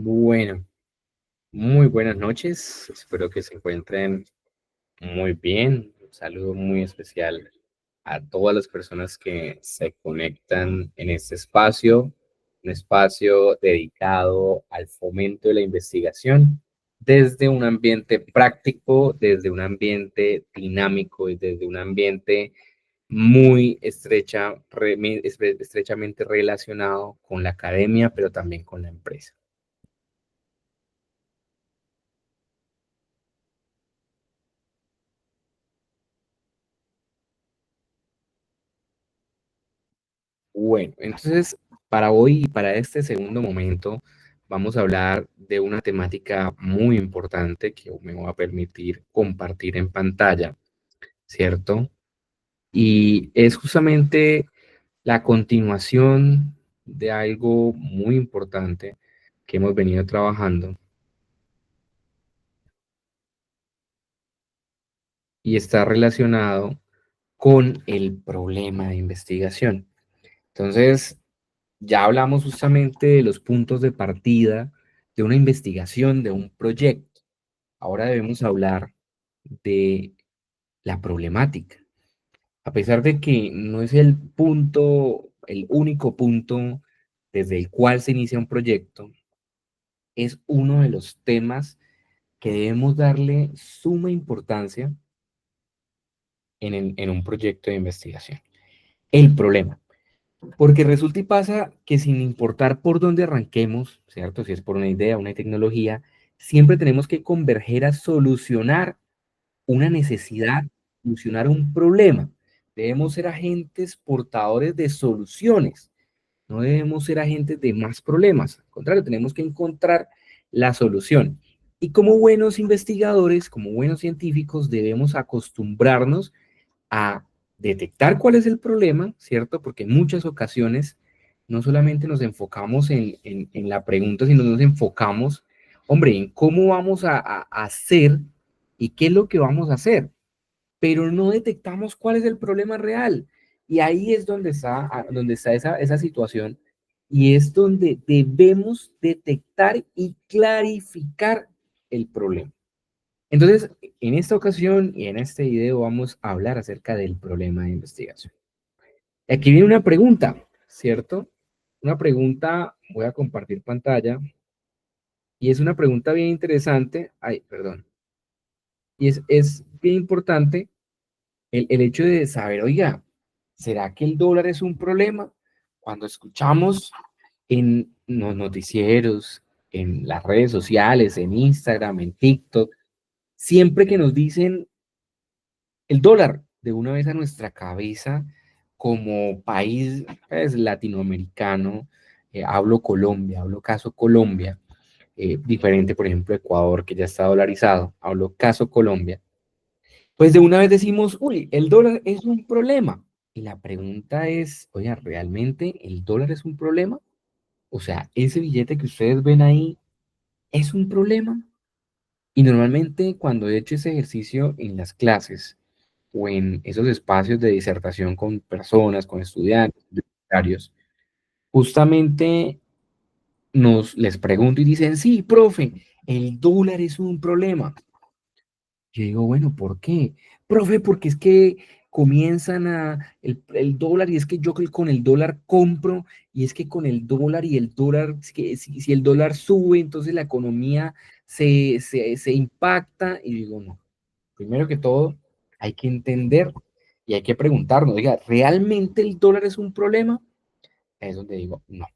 Bueno, muy buenas noches. Espero que se encuentren muy bien. Un saludo muy especial a todas las personas que se conectan en este espacio, un espacio dedicado al fomento de la investigación desde un ambiente práctico, desde un ambiente dinámico y desde un ambiente muy estrechamente relacionado con la academia, pero también con la empresa. Bueno, entonces para hoy y para este segundo momento vamos a hablar de una temática muy importante que me va a permitir compartir en pantalla, ¿cierto? Y es justamente la continuación de algo muy importante que hemos venido trabajando y está relacionado con el problema de investigación. Entonces, ya hablamos justamente de los puntos de partida de una investigación, de un proyecto. Ahora debemos hablar de la problemática. A pesar de que no es el punto, el único punto desde el cual se inicia un proyecto, es uno de los temas que debemos darle suma importancia en un proyecto de investigación. El problema. Porque resulta y pasa que sin importar por dónde arranquemos, ¿cierto? Si es por una idea, una tecnología, siempre tenemos que converger a solucionar una necesidad, solucionar un problema. Debemos ser agentes portadores de soluciones, no debemos ser agentes de más problemas. Al contrario, tenemos que encontrar la solución. Y como buenos investigadores, como buenos científicos, debemos acostumbrarnos a detectar cuál es el problema, ¿cierto? Porque en muchas ocasiones no solamente nos enfocamos en la pregunta, sino nos enfocamos, hombre, en cómo vamos a hacer y qué es lo que vamos a hacer, pero no detectamos cuál es el problema real. Y ahí es donde está esa situación y es donde debemos detectar y clarificar el problema. Entonces, en esta ocasión y en este video vamos a hablar acerca del problema de investigación. Aquí viene una pregunta, ¿cierto? Una pregunta, voy a compartir pantalla, y es una pregunta bien interesante, ay, perdón, y es bien importante el hecho de saber, oiga, ¿será que el dólar es un problema? Cuando escuchamos en los noticieros, en las redes sociales, en Instagram, en TikTok, siempre que nos dicen el dólar, de una vez a nuestra cabeza, como país pues, latinoamericano, hablo Colombia, hablo caso Colombia, diferente, por ejemplo, Ecuador, que ya está dolarizado, hablo caso Colombia, pues de una vez decimos, uy, el dólar es un problema. Y la pregunta es, oiga, ¿realmente el dólar es un problema? O sea, ese billete que ustedes ven ahí es un problema. Y normalmente cuando he hecho ese ejercicio en las clases, o en esos espacios de disertación con personas, con estudiantes, universitarios, justamente les pregunto y dicen, sí, profe, el dólar es un problema. Yo digo, bueno, ¿por qué? Profe, porque es que comienzan el dólar y es que yo con el dólar compro y es que con el dólar y el dólar, es que si el dólar sube, entonces la economía se impacta y digo, no, primero que todo, hay que entender y hay que preguntarnos, oiga, ¿realmente el dólar es un problema? Es donde digo, no,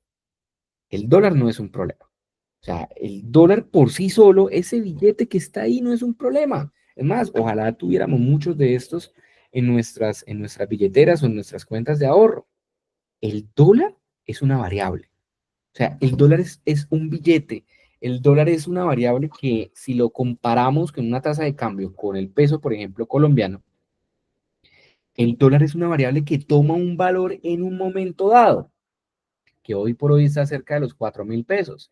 el dólar no es un problema. O sea, el dólar por sí solo, ese billete que está ahí no es un problema. Es más, ojalá tuviéramos muchos de estos en nuestras billeteras o en nuestras cuentas de ahorro. El dólar es una variable. O sea, el dólar es un billete. El dólar es una variable que si lo comparamos con una tasa de cambio con el peso, por ejemplo, colombiano, el dólar es una variable que toma un valor en un momento dado, que hoy por hoy está cerca de los 4.000 pesos,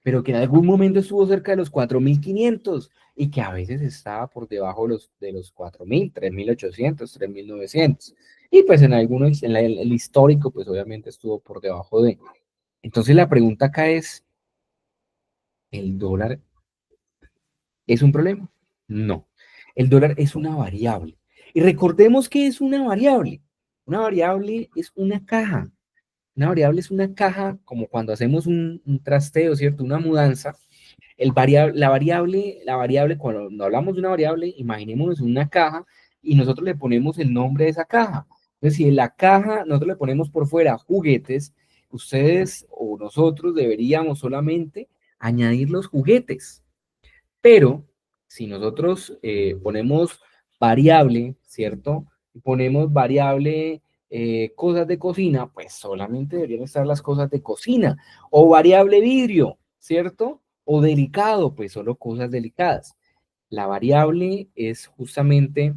pero que en algún momento estuvo cerca de los 4.500 y que a veces estaba por debajo de los 4.000, 3.800, 3.900. Y pues en algunos, en el histórico, pues obviamente estuvo por debajo de. Entonces la pregunta acá es, ¿El dólar es un problema? No. El dólar es una variable. Y recordemos que es una variable. Una variable es una caja. Una variable es una caja como cuando hacemos un trasteo, ¿cierto? Una mudanza. La variable, cuando hablamos de una variable, imaginémonos una caja y nosotros le ponemos el nombre de esa caja. Entonces, si en la caja nosotros le ponemos por fuera juguetes, ustedes o nosotros deberíamos solamente añadir los juguetes. Pero si nosotros ponemos variable, ¿cierto? Ponemos variable cosas de cocina, pues solamente deberían estar las cosas de cocina. O variable vidrio, ¿cierto? O delicado, pues solo cosas delicadas. La variable es justamente,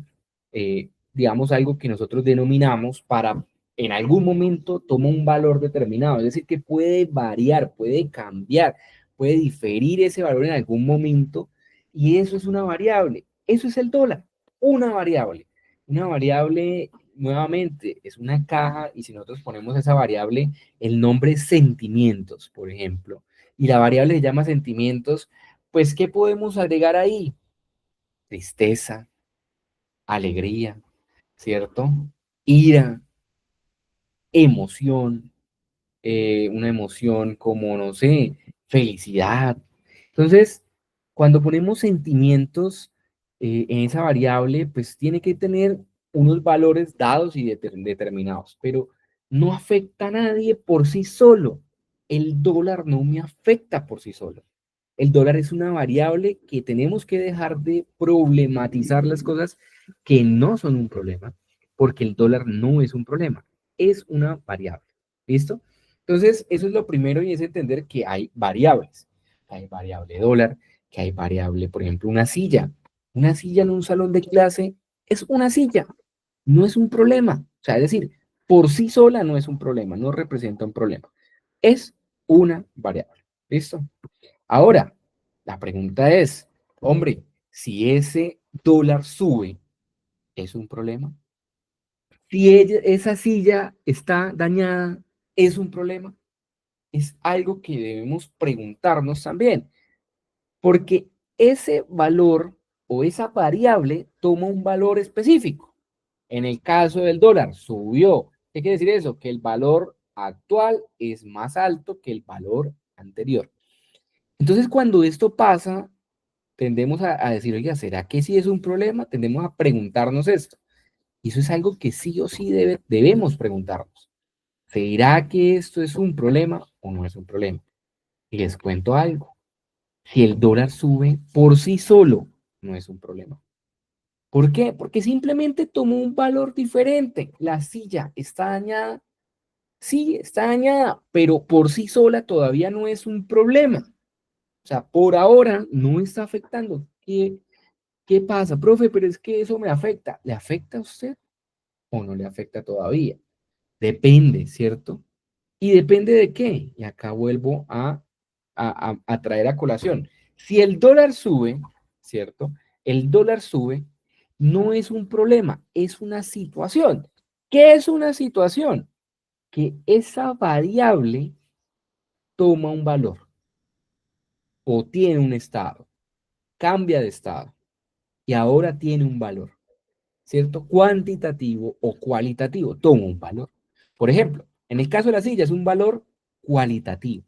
digamos, algo que nosotros denominamos para, en algún momento toma un valor determinado, es decir, que puede variar, puede cambiar, puede diferir ese valor en algún momento, y eso es una variable. Eso es el dólar, una variable. Una variable, nuevamente, es una caja, y si nosotros ponemos esa variable el nombre sentimientos, por ejemplo, y la variable se llama sentimientos, pues, ¿qué podemos agregar ahí? Tristeza, alegría, ¿cierto? Ira, emoción, una emoción como, no sé, felicidad. Entonces, cuando ponemos sentimientos en esa variable, pues tiene que tener unos valores dados y determinados, pero no afecta a nadie por sí solo. El dólar no me afecta por sí solo. El dólar es una variable que tenemos que dejar de problematizar las cosas que no son un problema, porque el dólar no es un problema, es una variable. ¿Listo? Entonces, eso es lo primero y es entender que hay variables. Hay variable dólar, que hay variable, por ejemplo, una silla. Una silla en un salón de clase es una silla, no es un problema. O sea, es decir, por sí sola no es un problema, no representa un problema. Es una variable. ¿Listo? Ahora, la pregunta es, hombre, si ese dólar sube, ¿es un problema? Si esa silla está dañada, ¿es un problema? Es algo que debemos preguntarnos también, porque ese valor o esa variable toma un valor específico. En el caso del dólar, subió. ¿Qué quiere decir eso? Que el valor actual es más alto que el valor anterior. Entonces, cuando esto pasa, tendemos a decir, oiga, ¿será que sí es un problema? Tendemos a preguntarnos esto. Y eso es algo que sí o sí debemos preguntarnos. ¿Será que esto es un problema o no es un problema? Y les cuento algo. Si el dólar sube por sí solo, no es un problema. ¿Por qué? Porque simplemente tomó un valor diferente. La silla está dañada. Sí, está dañada, pero por sí sola todavía no es un problema. O sea, por ahora no está afectando. ¿Qué pasa, profe? Pero es que eso me afecta. ¿Le afecta a usted o no le afecta todavía? Depende, ¿cierto? ¿Y depende de qué? Y acá vuelvo a traer a colación. Si el dólar sube, ¿cierto? El dólar sube, no es un problema, es una situación. ¿Qué es una situación? Que esa variable toma un valor o tiene un estado, cambia de estado y ahora tiene un valor, ¿cierto? Cuantitativo o cualitativo, toma un valor. Por ejemplo, en el caso de la silla es un valor cualitativo.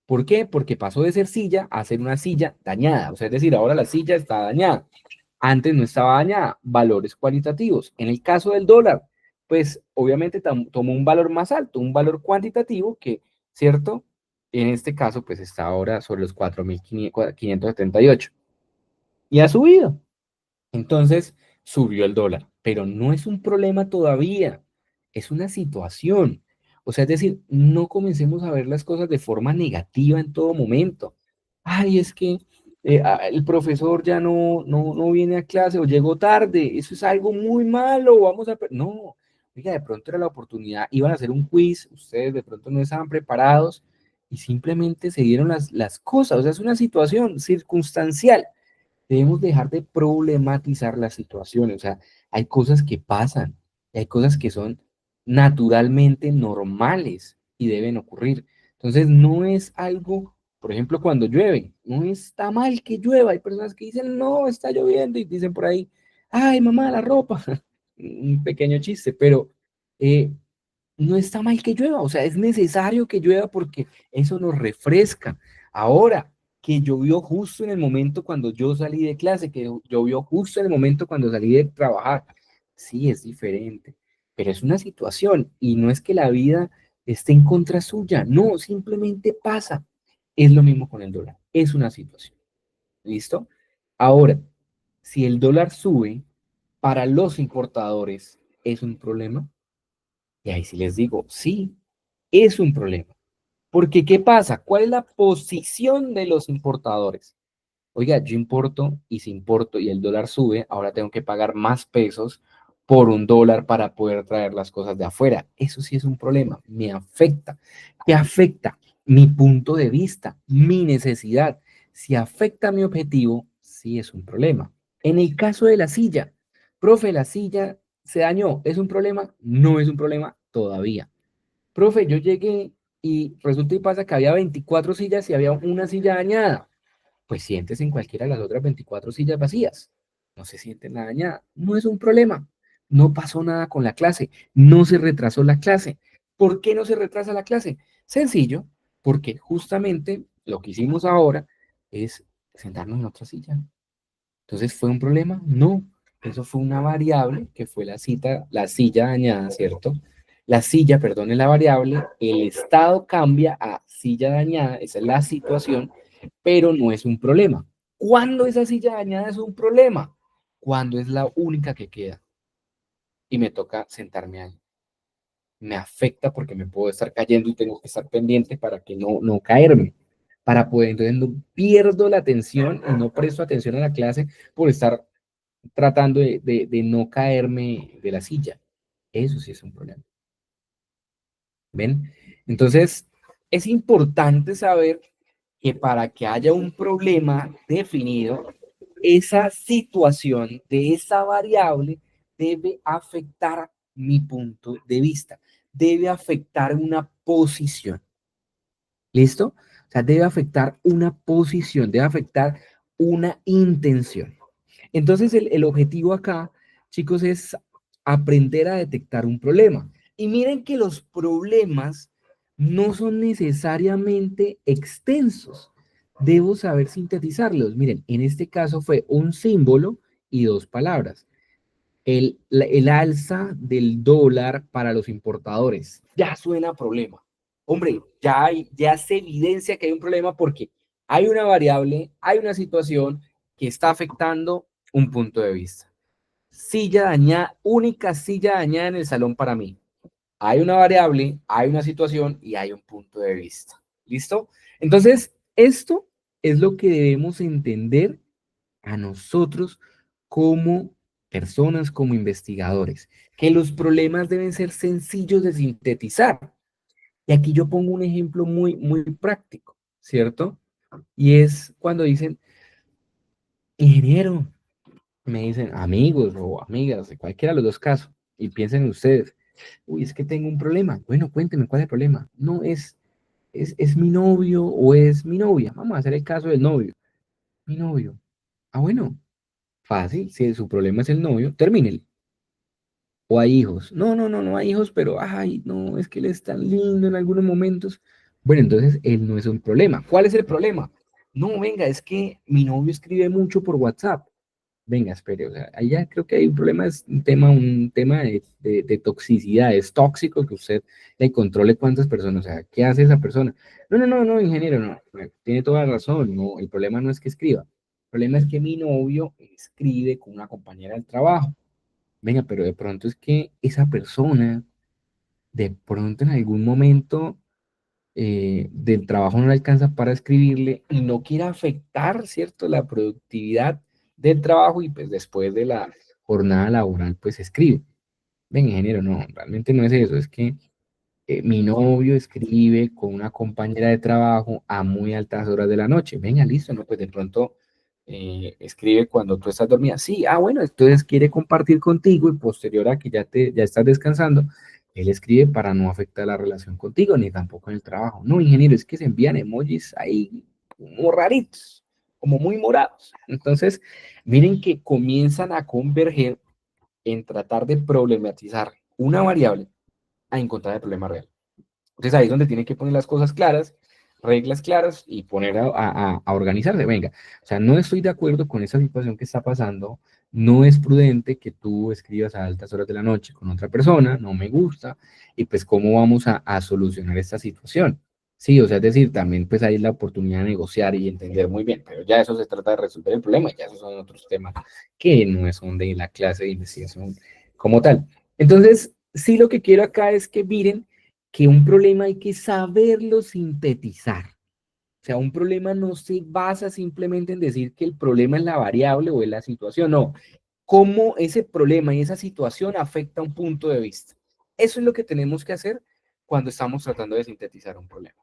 ¿Por qué? Porque pasó de ser silla a ser una silla dañada. O sea, es decir, ahora la silla está dañada. Antes no estaba dañada. Valores cualitativos. En el caso del dólar, pues obviamente tomó un valor más alto, un valor cuantitativo que, ¿cierto? En este caso, pues está ahora sobre los 4.578. Y ha subido. Entonces, subió el dólar, pero no es un problema todavía, es una situación. O sea, es decir, no comencemos a ver las cosas de forma negativa en todo momento. Ay, es que el profesor ya no viene a clase o llegó tarde, eso es algo muy malo, vamos a... No, oiga, de pronto era la oportunidad, iban a hacer un quiz, ustedes de pronto no estaban preparados y simplemente se dieron las cosas. O sea, es una situación circunstancial. Debemos dejar de problematizar las situaciones. O sea, hay cosas que pasan, y hay cosas que son naturalmente normales y deben ocurrir. Entonces, no es algo Por ejemplo, cuando llueve, no está mal que llueva. Hay personas que dicen, no, está lloviendo y dicen por ahí, ay, mamá, la ropa. Un pequeño chiste, pero eh, no está mal que llueva, o sea, es necesario que llueva porque eso nos refresca. Ahora, que llovió justo en el momento cuando yo salí de clase, que llovió justo en el momento cuando salí de trabajar, sí es diferente, pero es una situación y no es que la vida esté en contra suya, no, simplemente pasa. Es lo mismo con el dólar, es una situación. ¿Listo? Ahora, si el dólar sube, para los importadores es un problema. Y ahí sí les digo, sí, es un problema. Porque, ¿qué pasa? ¿Cuál es la posición de los importadores? Oiga, yo importo y si importo y el dólar sube, ahora tengo que pagar más pesos por un dólar para poder traer las cosas de afuera. Eso sí es un problema, me afecta. ¿Qué afecta? Mi punto de vista, mi necesidad. Si afecta mi objetivo, sí es un problema. En el caso de la silla, profe, la silla se dañó, ¿es un problema? No es un problema todavía. Profe, yo llegué y resulta y pasa que había 24 sillas y había una silla dañada. Pues siéntese en cualquiera de las otras 24 sillas vacías. No se siente nada dañada. No es un problema. No pasó nada con la clase. No se retrasó la clase. ¿Por qué no se retrasa la clase? Sencillo, porque justamente lo que hicimos ahora es sentarnos en otra silla. Entonces, ¿fue un problema? No, eso fue una variable que fue la silla dañada, ¿cierto? La silla, perdón, es la variable, el estado cambia a silla dañada, esa es la situación, pero no es un problema. ¿Cuándo esa silla dañada es un problema? Cuando es la única que queda y me toca sentarme ahí. Me afecta porque me puedo estar cayendo y tengo que estar pendiente para que no caerme, para poder, entonces no pierdo la atención y no presto atención a la clase por estar tratando de no caerme de la silla. Eso sí es un problema. ¿Ven? Entonces, es importante saber que para que haya un problema definido, esa situación de esa variable debe afectar mi punto de vista, debe afectar una posición. ¿Listo? O sea, debe afectar una posición, debe afectar una intención. Entonces, el objetivo acá, chicos, es aprender a detectar un problema. Y miren que los problemas no son necesariamente extensos. Debo saber sintetizarlos. Miren, en este caso fue un símbolo y dos palabras. El alza del dólar para los importadores. Ya suena a problema. Hombre, ya se evidencia que hay un problema porque hay una variable, hay una situación que está afectando un punto de vista. Silla dañada, única silla dañada en el salón para mí. Hay una variable, hay una situación y hay un punto de vista. ¿Listo? Entonces, esto es lo que debemos entender a nosotros como personas, como investigadores, que los problemas deben ser sencillos de sintetizar. Y aquí yo pongo un ejemplo muy práctico, ¿cierto? Y es cuando dicen, ingeniero, me dicen amigos o amigas, de cualquiera de los dos casos, y piensen en ustedes, uy, es que tengo un problema. Bueno, cuénteme cuál es el problema. No es mi novio o es mi novia. Vamos a hacer el caso del novio. Mi novio. Ah, bueno, fácil. Si su problema es el novio, termínelo. O hay hijos. No hay hijos, pero, ay, no, es que él es tan lindo en algunos momentos. Bueno, entonces él no es un problema. ¿Cuál es el problema? No, venga, es que mi novio escribe mucho por WhatsApp. Venga, espere, o sea, ahí ya creo que hay un problema, es un tema de toxicidad, es tóxico que usted le controle cuántas personas, o sea, ¿qué hace esa persona? No, ingeniero, no, tiene toda la razón, no, el problema no es que escriba, el problema es que mi novio escribe con una compañera del trabajo. Venga, pero de pronto es que esa persona, de pronto en algún momento del trabajo no le alcanza para escribirle y no quiere afectar, ¿cierto?, la productividad del trabajo y pues después de la jornada laboral pues escribe. Ven, ingeniero, no, realmente no es eso, es que mi novio escribe con una compañera de trabajo a muy altas horas de la noche. Venga, listo, ¿no? Pues de pronto escribe cuando tú estás dormida. Sí, ah, bueno, entonces quiere compartir contigo y posterior a que ya estás descansando, él escribe para no afectar la relación contigo ni tampoco en el trabajo. No, ingeniero, es que se envían emojis ahí como raritos, como muy morados. Entonces, miren que comienzan a converger en tratar de problematizar una variable a encontrar el problema real. Entonces ahí es donde tienen que poner las cosas claras, reglas claras y poner a organizarse. Venga, o sea, no estoy de acuerdo con esa situación que está pasando. No es prudente que tú escribas a altas horas de la noche con otra persona, no me gusta. Y pues, ¿cómo vamos a solucionar esta situación? Sí, o sea, es decir, también pues hay la oportunidad de negociar y entender muy bien, pero ya eso se trata de resolver el problema, ya esos son otros temas que no son de la clase de investigación como tal. Entonces, sí, lo que quiero acá es que miren que un problema hay que saberlo sintetizar. O sea, un problema no se basa simplemente en decir que el problema es la variable o es la situación, no. Cómo ese problema y esa situación afecta un punto de vista. Eso es lo que tenemos que hacer cuando estamos tratando de sintetizar un problema.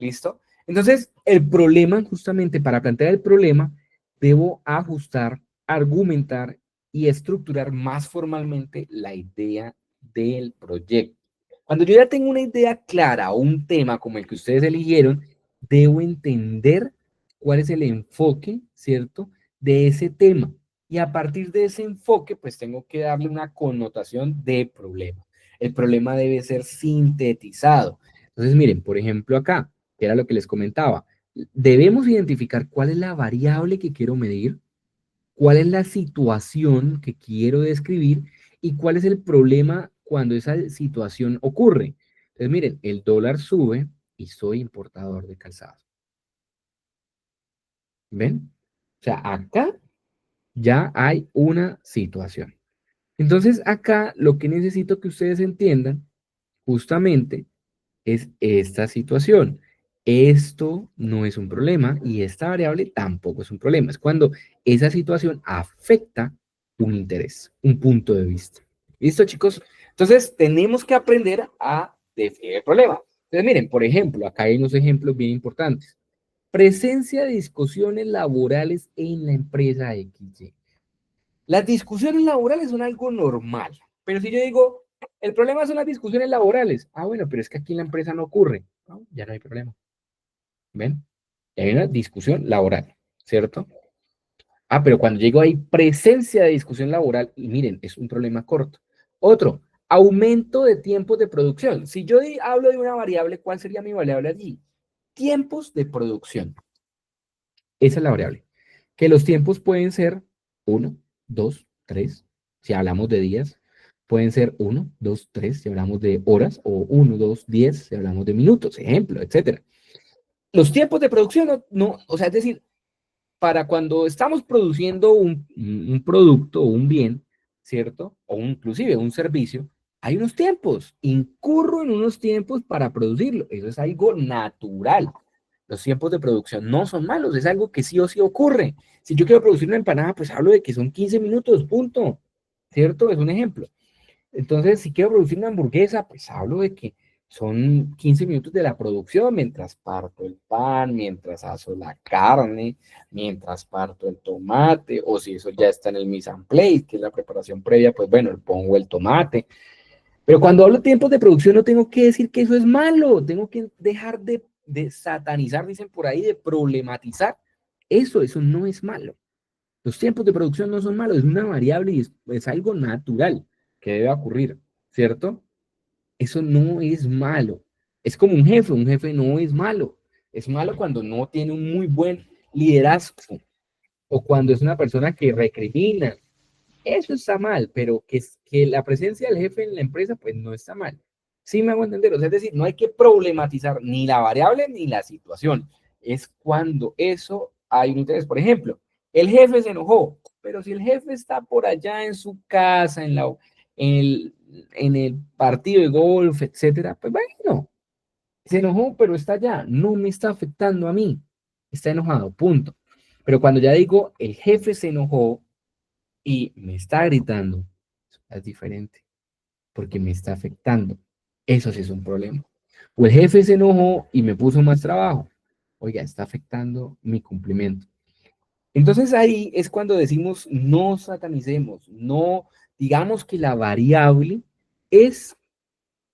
¿Listo? Entonces, el problema, justamente para plantear el problema, debo ajustar, argumentar y estructurar más formalmente la idea del proyecto. Cuando yo ya tengo una idea clara o un tema como el que ustedes eligieron, debo entender cuál es el enfoque, ¿cierto?, de ese tema. Y a partir de ese enfoque, pues tengo que darle una connotación de problema. El problema debe ser sintetizado. Entonces, miren, por ejemplo, acá, que era lo que les comentaba, debemos identificar cuál es la variable que quiero medir, cuál es la situación que quiero describir y cuál es el problema cuando esa situación ocurre. Entonces, miren, el dólar sube y soy importador de calzado. ¿Ven? O sea, acá ya hay una situación. Entonces, acá lo que necesito que ustedes entiendan justamente es esta situación. Esto no es un problema y esta variable tampoco es un problema. Es cuando esa situación afecta un interés, un punto de vista. ¿Listo, chicos? Entonces, tenemos que aprender a definir el problema. Entonces, miren, por ejemplo, acá hay unos ejemplos bien importantes. Presencia de discusiones laborales en la empresa XY. Las discusiones laborales son algo normal, pero si yo digo, el problema son las discusiones laborales, bueno, pero es que aquí en la empresa no ocurre, ¿no? Ya no hay problema, ¿ven? Ya hay una discusión laboral, ¿cierto? Pero cuando llego ahí, presencia de discusión laboral, y miren, es un problema corto. Otro, aumento de tiempos de producción. Si yo hablo de una variable, ¿cuál sería mi variable allí? Tiempos de producción. Esa es la variable. Que los tiempos pueden ser 1, 2, 3, si hablamos de días. Pueden ser 1, 2, 3, si hablamos de horas, o 1, 2, 10, si hablamos de minutos, ejemplo, etcétera. Los tiempos de producción o sea, es decir, para cuando estamos produciendo un producto o un bien, ¿cierto? O inclusive un servicio, hay unos tiempos. Incurro en unos tiempos para producirlo. Eso es algo natural. Los tiempos de producción no son malos, es algo que sí o sí ocurre. Si yo quiero producir una empanada, pues hablo de que son 15 minutos, punto. ¿Cierto? Es un ejemplo. Entonces, si quiero producir una hamburguesa, pues hablo de que son 15 minutos de la producción, mientras parto el pan, mientras aso la carne, mientras parto el tomate, o si eso ya está en el mise en place, que es la preparación previa, pues bueno, le pongo el tomate. Pero cuando hablo de tiempos de producción, no tengo que decir que eso es malo, tengo que dejar de satanizar, dicen por ahí, de problematizar. Eso no es malo. Los tiempos de producción no son malos, es una variable y es algo natural que debe ocurrir, ¿cierto? Eso no es malo. Es como un jefe no es malo. Es malo cuando no tiene un muy buen liderazgo o cuando es una persona que recrimina. Eso está mal, pero que la presencia del jefe en la empresa, pues no está mal. Sí me hago entender, o sea, es decir, no hay que problematizar ni la variable ni la situación. Es cuando eso hay un interés. Por ejemplo, el jefe se enojó, pero si el jefe está por allá en su casa, en el partido de golf, etcétera, pues bueno, se enojó, pero está allá, no me está afectando a mí, está enojado, punto. Pero cuando ya digo, el jefe se enojó, y me está gritando, es diferente, porque me está afectando. Eso sí es un problema. O el jefe se enojó y me puso más trabajo. Oiga, está afectando mi cumplimiento. Entonces ahí es cuando decimos no satanicemos, no digamos que la variable es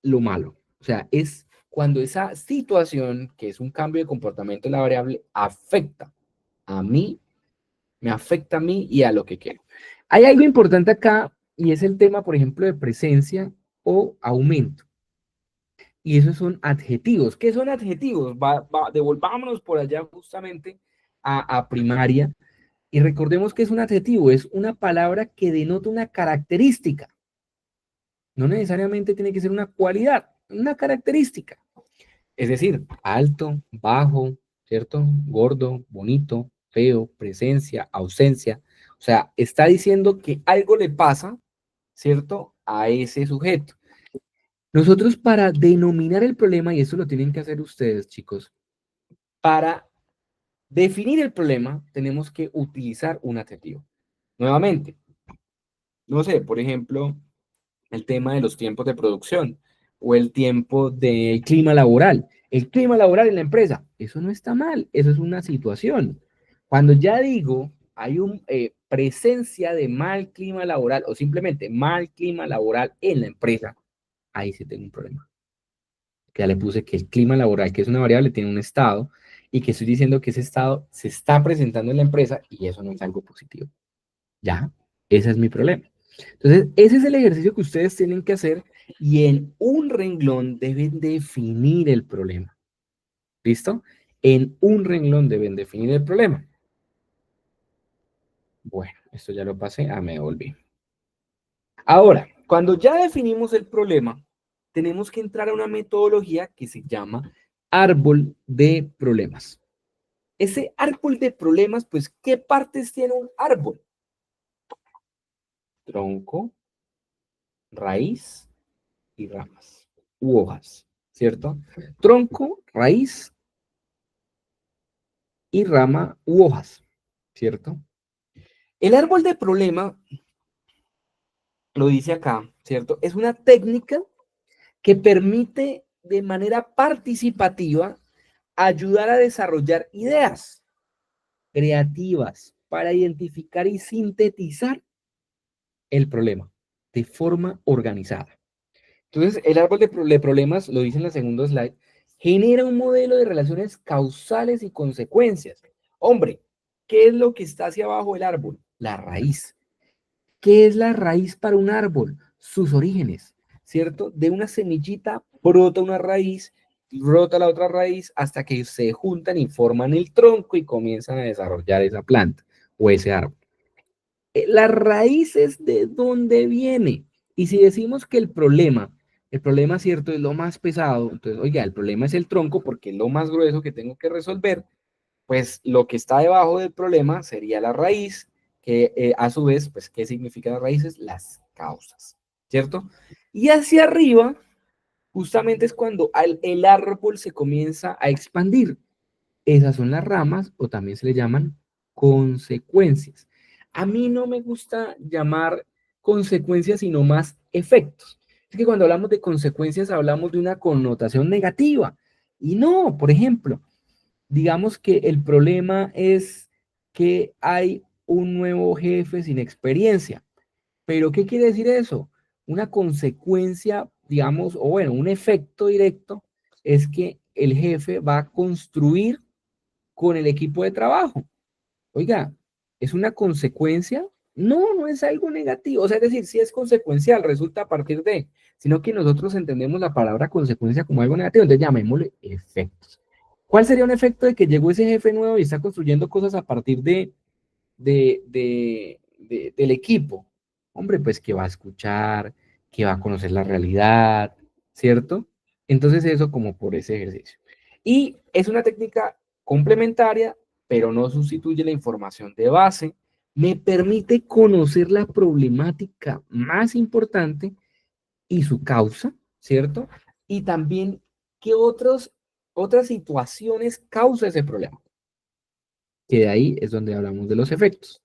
lo malo. O sea, es cuando esa situación, que es un cambio de comportamiento de la variable, afecta a mí, me afecta a mí y a lo que quiero. Hay algo importante acá y es el tema, por ejemplo, de presencia o aumento. Y esos son adjetivos. ¿Qué son adjetivos? Devolvámonos por allá justamente a primaria y recordemos que es un adjetivo, es una palabra que denota una característica. No necesariamente tiene que ser una cualidad, una característica. Es decir, alto, bajo, ¿cierto? Gordo, bonito, feo, presencia, ausencia. O sea, está diciendo que algo le pasa, ¿cierto? A ese sujeto. Nosotros para denominar el problema, y eso lo tienen que hacer ustedes, chicos, para definir el problema tenemos que utilizar un adjetivo. Nuevamente, no sé, por ejemplo, el tema de los tiempos de producción o el tiempo del clima laboral. El clima laboral en la empresa, eso no está mal, eso es una situación. Cuando ya digo, hay una presencia de mal clima laboral o simplemente mal clima laboral en la empresa, ahí sí tengo un problema. Que ya le puse que el clima laboral, que es una variable, tiene un estado y que estoy diciendo que ese estado se está presentando en la empresa y eso no es algo positivo. Ya, ese es mi problema. Entonces, ese es el ejercicio que ustedes tienen que hacer y en un renglón deben definir el problema. ¿Listo? En un renglón deben definir el problema. Bueno, esto ya lo pasé. Me volví. Ahora, cuando ya definimos el problema, tenemos que entrar a una metodología que se llama árbol de problemas. Ese árbol de problemas, pues, ¿qué partes tiene un árbol? Tronco, raíz y ramas u hojas, ¿cierto? Tronco, raíz y rama u hojas, ¿cierto? El árbol de problema, lo dice acá, ¿cierto? Es una técnica que permite de manera participativa ayudar a desarrollar ideas creativas para identificar y sintetizar el problema de forma organizada. Entonces, el árbol de problemas, lo dice en la segunda slide, genera un modelo de relaciones causales y consecuencias. Hombre, ¿qué es lo que está hacia abajo del árbol? La raíz. ¿Qué es la raíz para un árbol? Sus orígenes, ¿cierto? De una semillita brota una raíz, brota la otra raíz hasta que se juntan y forman el tronco y comienzan a desarrollar esa planta o ese árbol. La raíz es de dónde viene. Y si decimos que el problema cierto es lo más pesado, entonces, oiga, el problema es el tronco porque es lo más grueso que tengo que resolver, pues lo que está debajo del problema sería la raíz, que a su vez, pues, ¿qué significa las raíces? Las causas, ¿cierto? Y hacia arriba, justamente es cuando el árbol se comienza a expandir. Esas son las ramas o también se le llaman consecuencias. A mí no me gusta llamar consecuencias, sino más efectos. Es que cuando hablamos de consecuencias hablamos de una connotación negativa. Y no, por ejemplo, digamos que el problema es que hay un nuevo jefe sin experiencia. Pero ¿qué quiere decir eso? Una consecuencia, digamos, o bueno, un efecto directo es que el jefe va a construir con el equipo de trabajo. Oiga, ¿es una consecuencia? No, no es algo negativo. O sea, es decir, sí es consecuencial, resulta a partir de, sino que nosotros entendemos la palabra consecuencia como algo negativo, entonces llamémosle efectos. ¿Cuál sería un efecto de que llegó ese jefe nuevo y está construyendo cosas a partir del equipo? Hombre, pues que va a escuchar, que va a conocer la realidad, ¿cierto? Entonces eso como por ese ejercicio. Y es una técnica complementaria, pero no sustituye la información de base. Me permite conocer la problemática más importante y su causa, ¿cierto? Y también qué otras situaciones causa ese problema. Que de ahí es donde hablamos de los efectos.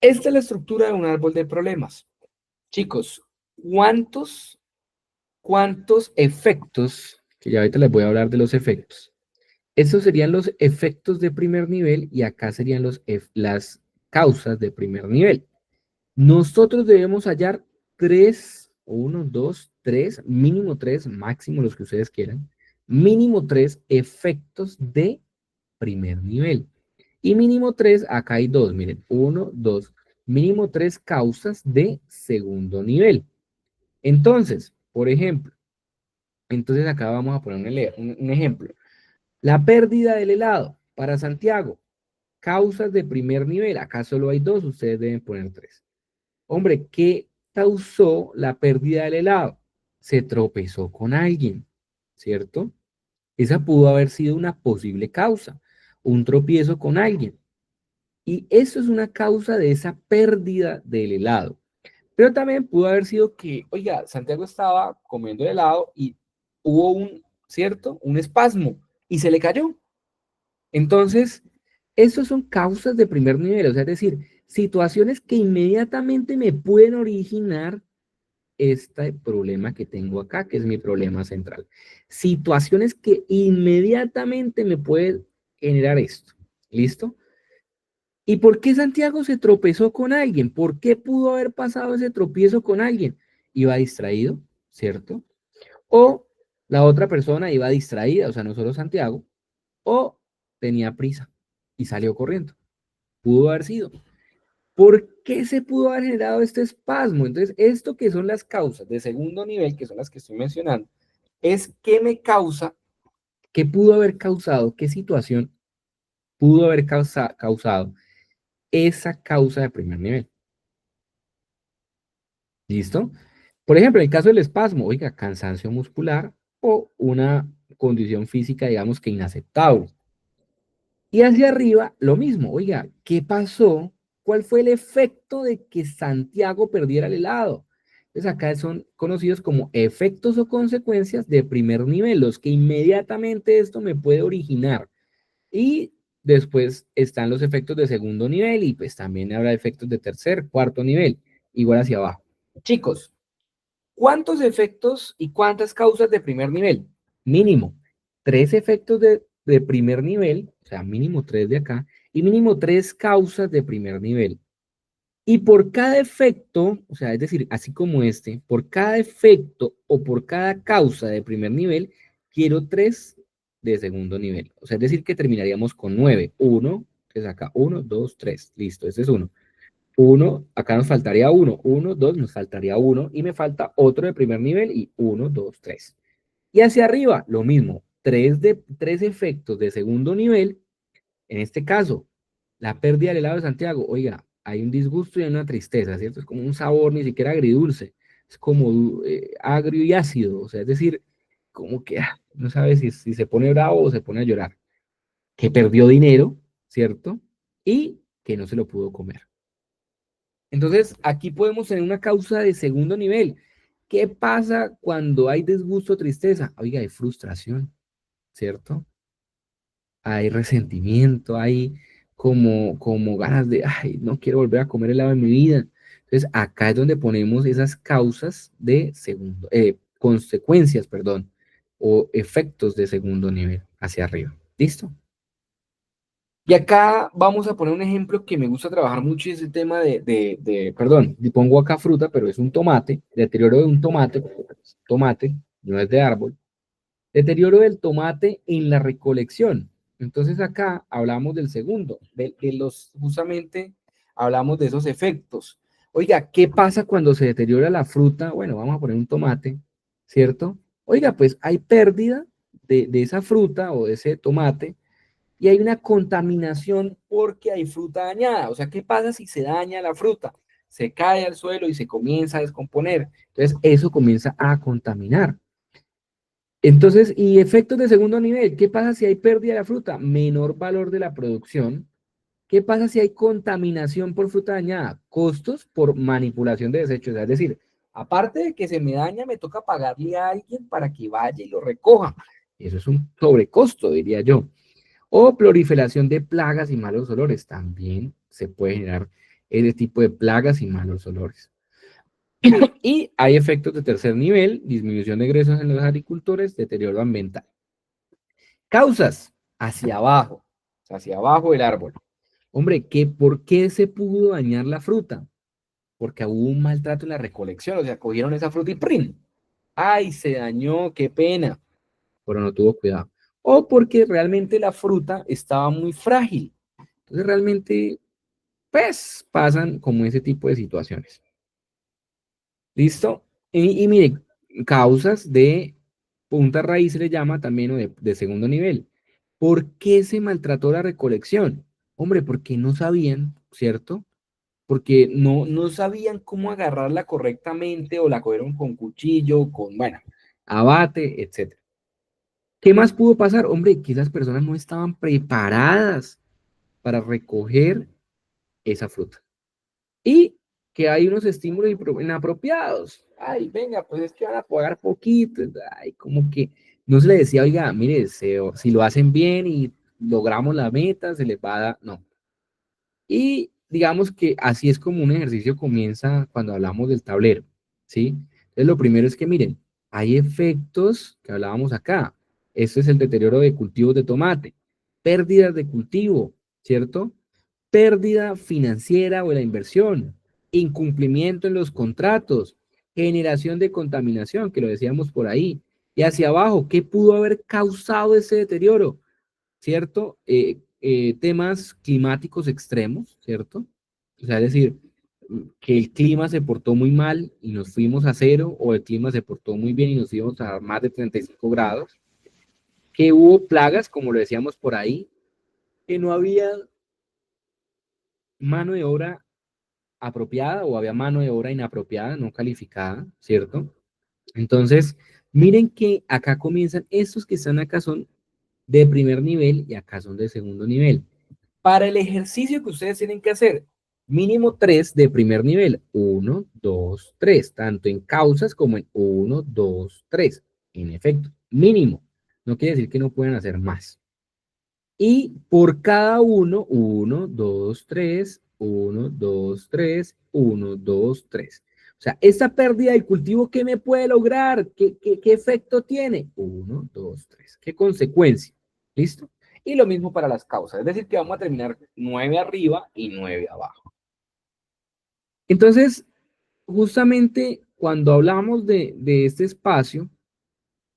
Esta es la estructura de un árbol de problemas. Chicos, ¿cuántos efectos? Que ya ahorita les voy a hablar de los efectos. Estos serían los efectos de primer nivel y acá serían las causas de primer nivel. Nosotros debemos hallar tres tres, mínimo tres, máximo los que ustedes quieran, mínimo tres efectos de primer nivel. Y mínimo tres, acá hay dos, miren, uno, dos, mínimo tres causas de segundo nivel. Entonces, por ejemplo, entonces acá vamos a poner un ejemplo. La pérdida del helado para Santiago, causas de primer nivel, acá solo hay dos, ustedes deben poner tres. Hombre, ¿qué causó la pérdida del helado? Se tropezó con alguien, ¿cierto? Esa pudo haber sido una posible causa, un tropiezo con alguien. Y eso es una causa de esa pérdida del helado. Pero también pudo haber sido que, oiga, Santiago estaba comiendo el helado y hubo un, ¿cierto? Un espasmo y se le cayó. Entonces, esos son causas de primer nivel, o sea, es decir, situaciones que inmediatamente me pueden originar este problema que tengo acá, que es mi problema central. Situaciones que inmediatamente me pueden generar esto. ¿Listo? ¿Y por qué Santiago se tropezó con alguien? ¿Por qué pudo haber pasado ese tropiezo con alguien? Iba distraído, ¿cierto? O la otra persona iba distraída, o sea, no solo Santiago, o tenía prisa y salió corriendo. Pudo haber sido. ¿Por qué se pudo haber generado este espasmo? Entonces, esto que son las causas de segundo nivel, que son las que estoy mencionando, es qué me causa, qué pudo haber causado, qué situación pudo haber causado esa causa de primer nivel. ¿Listo? Por ejemplo, en el caso del espasmo, oiga, cansancio muscular o una condición física, digamos que inaceptable. Y hacia arriba, lo mismo. Oiga, ¿qué pasó? ¿Cuál fue el efecto de que Santiago perdiera el helado? Entonces acá son conocidos como efectos o consecuencias de primer nivel, los que inmediatamente esto me puede originar. Y después están los efectos de segundo nivel y pues también habrá efectos de tercer, cuarto nivel, igual hacia abajo. Chicos, ¿cuántos efectos y cuántas causas de primer nivel? Mínimo, tres efectos de primer nivel, o sea, mínimo tres de acá, y mínimo tres causas de primer nivel. Y por cada efecto, o sea, es decir, así como este, por cada efecto o por cada causa de primer nivel, quiero tres de segundo nivel. O sea, es decir, que terminaríamos con nueve. Uno, que es acá, uno, dos, tres. Listo, ese es uno. Uno, acá nos faltaría uno, uno, dos, nos faltaría uno, y me falta otro de primer nivel, y uno, dos, tres. Y hacia arriba, lo mismo, tres efectos de segundo nivel, en este caso, la pérdida del helado de Santiago, oiga, hay un disgusto y hay una tristeza, ¿cierto? Es como un sabor ni siquiera agridulce, es como agrio y ácido, o sea, es decir, como que no sabe si se pone bravo o se pone a llorar, que perdió dinero, ¿cierto? Y que no se lo pudo comer. Entonces, aquí podemos tener una causa de segundo nivel. ¿Qué pasa cuando hay disgusto o tristeza? Oiga, hay frustración, ¿cierto? Hay resentimiento, hay como ganas de, ay, no quiero volver a comer helado en mi vida. Entonces, acá es donde ponemos esas causas de segundo, consecuencias, perdón, o efectos de segundo nivel hacia arriba. ¿Listo? Y acá vamos a poner un ejemplo que me gusta trabajar mucho, y es el tema perdón, le pongo acá fruta, pero es un tomate, deterioro de un tomate, tomate, no es de árbol, deterioro del tomate en la recolección. Entonces acá hablamos del segundo, justamente hablamos de esos efectos. Oiga, ¿qué pasa cuando se deteriora la fruta? Bueno, vamos a poner un tomate, ¿cierto? Oiga, pues hay pérdida de esa fruta o de ese tomate, y hay una contaminación porque hay fruta dañada. O sea, ¿qué pasa si se daña la fruta? Se cae al suelo y se comienza a descomponer. Entonces, eso comienza a contaminar. Entonces, y efectos de segundo nivel, ¿qué pasa si hay pérdida de la fruta? Menor valor de la producción. ¿Qué pasa si hay contaminación por fruta dañada? Costos por manipulación de desechos. Es decir, aparte de que se me daña, me toca pagarle a alguien para que vaya y lo recoja. Eso es un sobrecosto, diría yo. O proliferación de plagas y malos olores. También se puede generar ese tipo de plagas y malos olores. Y hay efectos de tercer nivel, disminución de ingresos en los agricultores, deterioro ambiental. Causas, hacia abajo del árbol. Hombre, ¿por qué se pudo dañar la fruta? Porque hubo un maltrato en la recolección, o sea, cogieron esa fruta y ¡prim! ay, se dañó, qué pena, pero no tuvo cuidado. O porque realmente la fruta estaba muy frágil. Entonces realmente, pues, pasan como ese tipo de situaciones. ¿Listo? Y mire, causas de punta raíz se le llama también o de segundo nivel. ¿Por qué se maltrató la recolección? Hombre, porque no sabían, ¿cierto? Porque no sabían cómo agarrarla correctamente o la cogieron con cuchillo, con, bueno, abate, etcétera. ¿Qué más pudo pasar? Hombre, que esas personas no estaban preparadas para recoger esa fruta. Y que hay unos estímulos inapropiados. Ay, venga, pues es que van a pagar poquito. Ay, como que no se le decía, oiga, mire, si lo hacen bien y logramos la meta, se les va a dar. No. Y digamos que así es como un ejercicio comienza cuando hablamos del tablero, ¿sí? Entonces, lo primero es que miren, hay efectos que hablábamos acá. Esto es el deterioro de cultivos de tomate, pérdidas de cultivo, ¿cierto? Pérdida financiera o de la inversión, incumplimiento en los contratos, generación de contaminación, que lo decíamos por ahí. Y hacia abajo, ¿qué pudo haber causado ese deterioro? ¿Cierto? Temas climáticos extremos, ¿cierto? O sea, es decir, que el clima se portó muy mal y nos fuimos a cero, o el clima se portó muy bien y nos fuimos a más de 35 grados, que hubo plagas, como lo decíamos por ahí, que no había mano de obra apropiada o había mano de obra inapropiada, no calificada, ¿cierto? Entonces, miren que acá comienzan, estos que están acá son de primer nivel y acá son de segundo nivel. Para el ejercicio que ustedes tienen que hacer, mínimo 3 de primer nivel. Uno, 2, 3. Tanto en causas como en uno, 2, 3. En efecto, mínimo. No quiere decir que no puedan hacer más. Y por cada uno, 2, 3, 1, 2, 3, 1, 2, 3. O sea, esta pérdida de cultivo, ¿qué me puede lograr? ¿Qué efecto tiene? Uno, 2, 3. ¿Qué consecuencia? ¿Listo? Y lo mismo para las causas. Es decir, que vamos a terminar 9 arriba y 9 abajo. Entonces, justamente cuando hablamos de este espacio,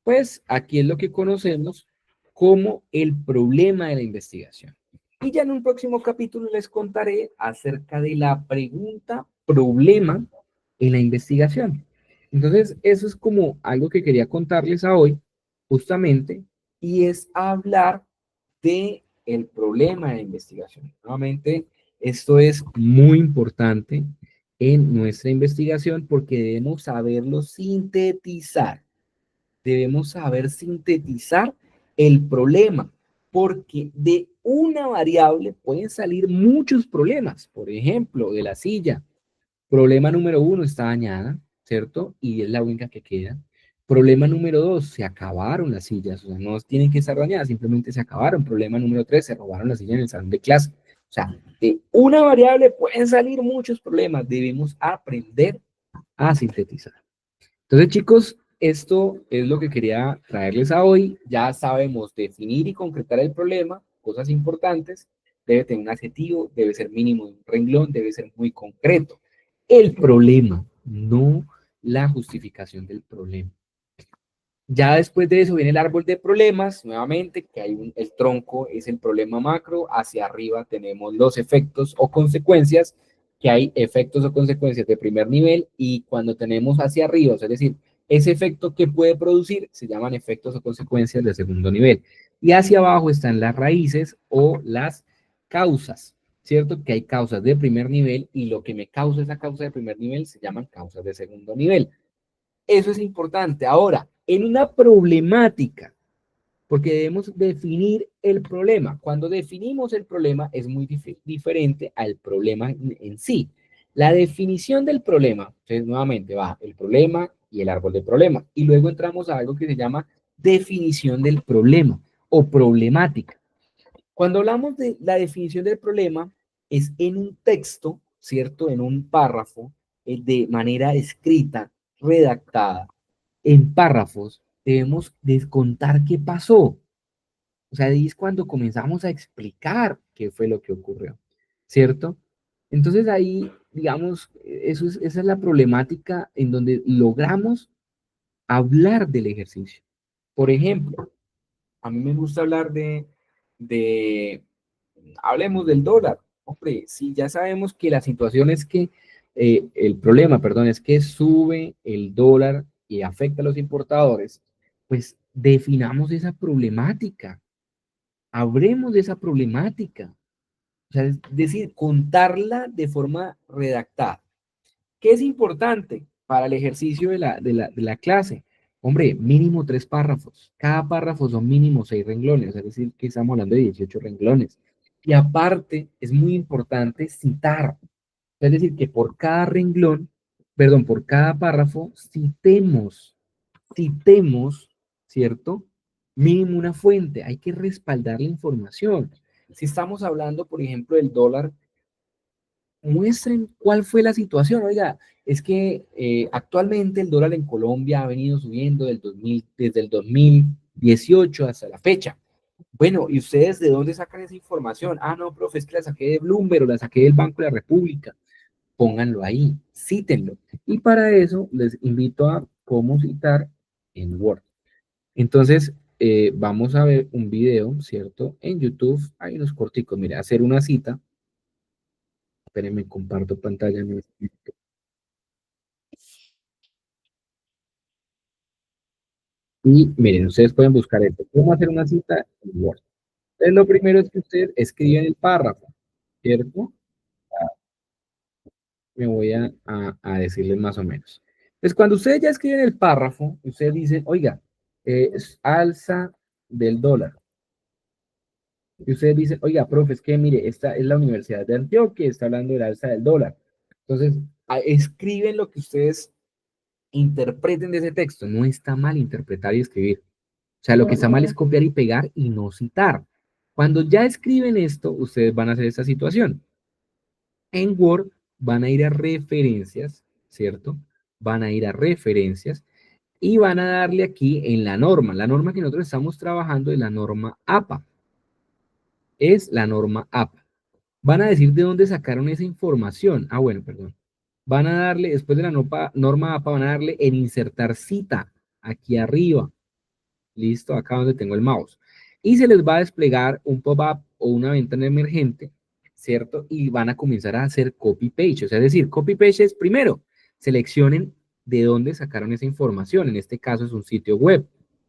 pues aquí es lo que conocemos como el problema de la investigación. Y ya en un próximo capítulo les contaré acerca de la pregunta problema en la investigación. Entonces, eso es como algo que quería contarles a hoy, justamente, y es hablar de el problema de la investigación. Nuevamente, esto es muy importante en nuestra investigación porque debemos saberlo sintetizar. Debemos saber sintetizar el problema, porque de una variable pueden salir muchos problemas. Por ejemplo, de la silla, problema número uno, está dañada, ¿cierto? Y es la única que queda. Problema número dos, se acabaron las sillas, o sea, no tienen que estar dañadas, simplemente se acabaron. Problema número tres, se robaron la silla en el salón de clase. O sea, de una variable pueden salir muchos problemas. Debemos aprender a sintetizar. Entonces, chicos, esto es lo que quería traerles a hoy. Ya sabemos definir y concretar el problema, cosas importantes. Debe tener un adjetivo, debe ser mínimo de un renglón, debe ser muy concreto. El problema, no la justificación del problema. Ya después de eso viene el árbol de problemas, nuevamente, que hay el tronco es el problema macro, hacia arriba tenemos los efectos o consecuencias, que hay efectos o consecuencias de primer nivel, y cuando tenemos hacia arriba, es decir, ese efecto que puede producir, se llaman efectos o consecuencias de segundo nivel. Y hacia abajo están las raíces o las causas, ¿cierto? Que hay causas de primer nivel y lo que me causa esa causa de primer nivel se llaman causas de segundo nivel. Eso es importante. Ahora, en una problemática, porque debemos definir el problema. Cuando definimos el problema es muy diferente al problema en sí. La definición del problema, entonces nuevamente va el problema y el árbol de problema. Y luego entramos a algo que se llama definición del problema o problemática. Cuando hablamos de la definición del problema, es en un texto, ¿cierto? En un párrafo, de manera escrita, redactada, en párrafos, debemos descontar qué pasó. O sea, ahí es cuando comenzamos a explicar qué fue lo que ocurrió, ¿cierto? Entonces ahí, digamos, esa es la problemática en donde logramos hablar del ejercicio. Por ejemplo, a mí me gusta hablar de hablemos del dólar. Hombre, si ya sabemos que la situación es que, el problema, perdón, es que sube el dólar y afecta a los importadores, pues definamos esa problemática, hablemos de esa problemática. O sea, es decir, contarla de forma redactada. ¿Qué es importante para el ejercicio de la clase? Hombre, mínimo 3 párrafos. Cada párrafo son mínimo 6 renglones, es decir, que estamos hablando de 18 renglones. Y aparte, es muy importante citar. Es decir, que por cada renglón, perdón, por cada párrafo, citemos, ¿cierto? Mínimo una fuente. Hay que respaldar la información. Si estamos hablando, por ejemplo, del dólar, muestren cuál fue la situación. Oiga, es que actualmente el dólar en Colombia ha venido subiendo desde el 2018 hasta la fecha. Bueno, ¿y ustedes de dónde sacan esa información? Ah, no, profe, es que la saqué de Bloomberg o la saqué del Banco de la República. Pónganlo ahí, cítenlo. Y para eso les invito a cómo citar en Word. Entonces, vamos a ver un video, ¿cierto? En YouTube hay unos corticos. Mire, hacer una cita. Espérenme, comparto pantalla. Y miren, ustedes pueden buscar esto. ¿Cómo hacer una cita en Word? Entonces, lo primero es que ustedes escriben el párrafo, ¿cierto? Me voy a decirles más o menos. Entonces, cuando ustedes ya escriben el párrafo, ustedes dicen, oiga, es alza del dólar. Y ustedes dicen, oiga, profe, es que mire, esta es la Universidad de Antioquia, está hablando de la alza del dólar. Entonces, escriben lo que ustedes interpreten de ese texto. No está mal interpretar y escribir. O sea, lo que está mal es copiar y pegar y no citar. Cuando ya escriben esto, ustedes van a hacer esta situación. En Word van a ir a referencias, ¿cierto? Van a ir a referencias y van a darle aquí en la norma. La norma que nosotros estamos trabajando es la norma APA. Es la norma APA. Van a decir de dónde sacaron esa información. Ah, bueno, perdón. Van a darle, después de la norma APA, van a darle en insertar cita aquí arriba. Listo, acá donde tengo el mouse. Y se les va a desplegar un pop-up o una ventana emergente, ¿cierto? Y van a comenzar a hacer copy-paste. O sea, es decir, copy-paste es primero, seleccionen de dónde sacaron esa información. En este caso es un sitio web,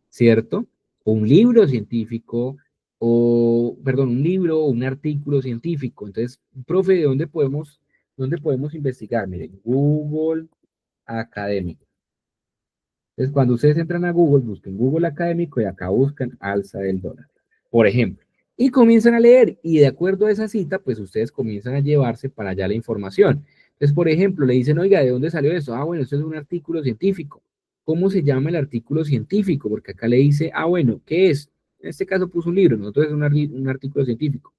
¿cierto? O un libro científico, o, perdón, un libro o un artículo científico. Entonces, profe, ¿dónde podemos investigar? Miren, Google Académico. Entonces, cuando ustedes entran a Google, busquen Google Académico y acá buscan alza del dólar, por ejemplo. Y comienzan a leer y de acuerdo a esa cita, pues ustedes comienzan a llevarse para allá la información. Entonces, por ejemplo, le dicen, oiga, ¿de dónde salió eso? Ah, bueno, eso es un artículo científico. ¿Cómo se llama el artículo científico? Porque acá le dice, ah, bueno, ¿qué es? En este caso puso un libro, nosotros es un artículo científico.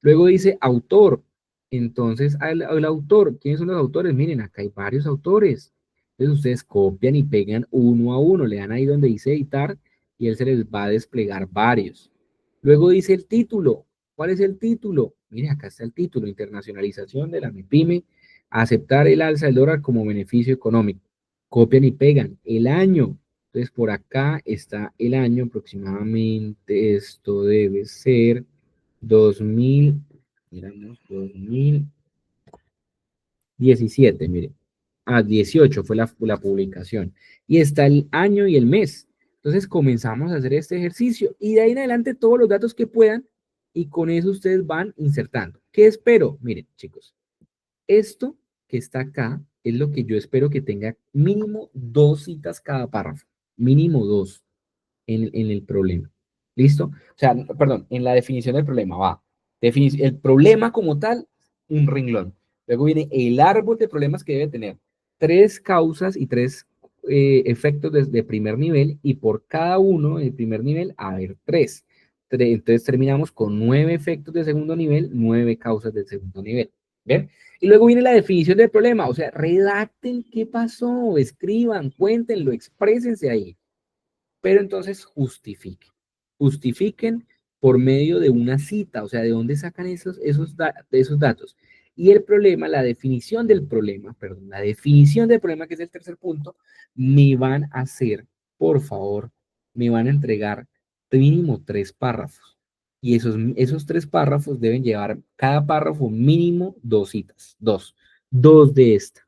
Luego dice autor. Entonces, el autor, ¿quiénes son los autores? Miren, acá hay varios autores. Entonces, ustedes copian y pegan uno a uno, le dan ahí donde dice editar y él se les va a desplegar varios. Luego dice el título. ¿Cuál es el título? Miren, acá está el título, internacionalización de la MIPYME, aceptar el alza del dólar como beneficio económico. Copian y pegan el año. Entonces, por acá está el año aproximadamente, esto debe ser 2000, miramos, 2017, mire. 18 fue la publicación. Y está el año y el mes. Entonces comenzamos a hacer este ejercicio y de ahí en adelante todos los datos que puedan y con eso ustedes van insertando. ¿Qué espero? Miren, chicos, esto que está acá es lo que yo espero que tenga mínimo 2 citas cada párrafo. Mínimo 2 en el problema. ¿Listo? O sea, perdón, en la definición del problema va. El problema como tal, un renglón. Luego viene el árbol de problemas que debe tener 3 causas y 3 efectos de primer nivel y por cada uno del primer nivel haber 3. Entonces terminamos con 9 efectos de segundo nivel, 9 causas del segundo nivel. ¿Ven? Y luego viene la definición del problema, o sea, redacten qué pasó, escriban, cuéntenlo, exprésense ahí, pero entonces justifiquen por medio de una cita, o sea, de dónde sacan esos datos. Y el problema, la definición del problema, perdón, la definición del problema, que es el tercer punto, me van a hacer por favor, me van a entregar mínimo 3 párrafos. Y esos 3 párrafos deben llevar cada párrafo mínimo 2 citas, dos de esta.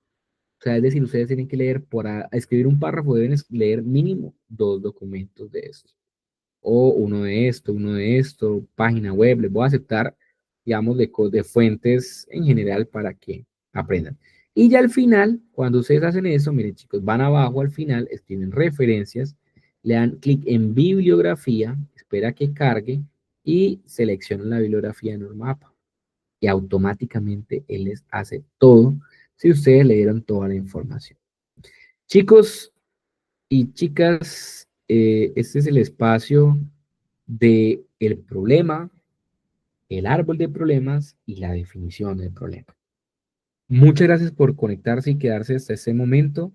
O sea, es decir, ustedes tienen que leer, escribir un párrafo, deben leer mínimo 2 documentos de estos. O uno de esto, página web, les voy a aceptar, digamos, de fuentes en general para que aprendan. Y ya al final, cuando ustedes hacen eso, miren chicos, van abajo al final, escriben referencias, le dan clic en bibliografía, espera que cargue y seleccionan la bibliografía en un mapa. Y automáticamente él les hace todo si ustedes le dieron toda la información. Chicos y chicas, este es el espacio de el problema, el árbol de problemas y la definición del problema. Muchas gracias por conectarse y quedarse hasta este momento.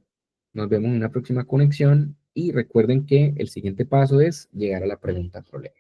Nos vemos en una próxima conexión y recuerden que el siguiente paso es llegar a la pregunta problema.